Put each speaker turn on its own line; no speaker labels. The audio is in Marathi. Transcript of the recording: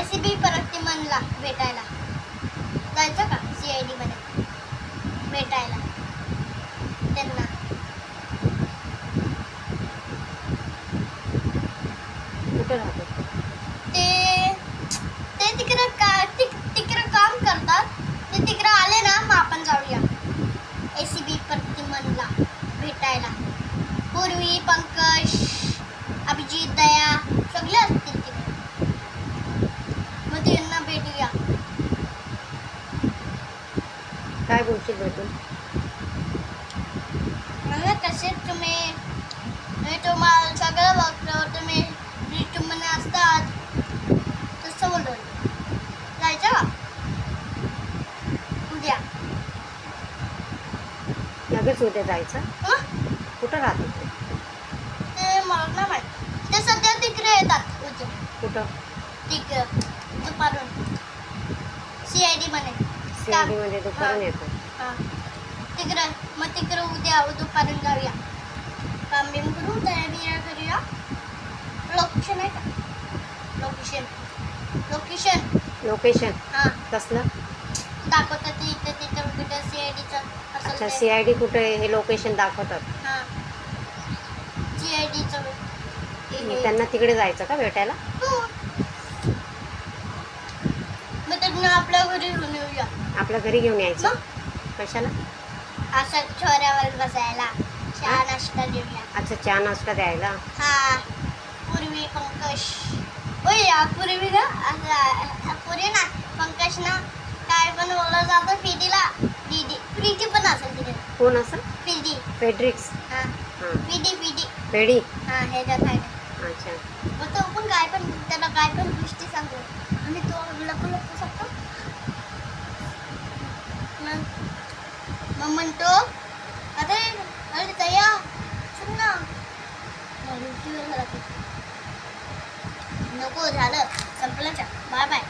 एसीबी प्रतिमनला भेटायला जायचं का? CID मध्ये भेटायला त्यांना.
कुठं राहतात?
ते तिकडे काम करतात. ते तिकडे आले ना मग आपण जाऊया एसीबी प्रतिमनला भेटायला. पूर्वी, पंकज, अभिजित, दया सगळे असतील तिकडे. मग त्यांना भेटूया.
काय बोलशील भेटून?
मला कसे तुम्ही मी तुम्हाला सगळं बघतो. तुम्ही मध्ये असतात तसं बोलतो. जायचं का उद्या?
लगेच उद्या जायचं?
हं?
कुठं राहतात ते?
ते मला नाही माहित. ते सध्या तिकडे येतात उद्या.
कुठं?
तिकडे दुपारून CID मध्ये.
CID मध्ये दुपारून येतो.
हां तिकडे. मग तिकडे उद्या दुपारून जाऊया. काम बिम करू, तयारी करूया. लोकेशन आहे का? लोकेशन हां
कसलं?
दाखवतात तिथं कुठं CIDचं
अच्छा,
असेल ते.
CID कुठे आहे हे लोकेशन दाखवतात.
हां CIDचं
मग त्यांना तिकडे जायचं का भेटायला?
मग त्यांना आपल्या घरी घेऊन येऊया.
आपल्या घरी घेऊन यायचं? कशाला?
असं छोऱ्यावर बसायला, चहा नाश्ता देऊया.
अच्छा, चहा नाश्ता द्यायला.
हा पूर्वी, पंकज. ओय पूर्वी ना पूर्वी ना पंकज ना काय पण बोललं जातं. फिडीला प्रीती पण असेल तिथे.
कोण असं?
फिडी.
फेड्रिक्स.
हां
हां.
फिडी.
पेडी.
हां ह्याच्यात आहे.
अच्छा.
मग तो पण काय पण त्याला काय पण गोष्टी सांगतो आणि तो लपू शकतो. मग म्हणतो अरे दया सुन ना. नको झालं संपलं. Bye bye.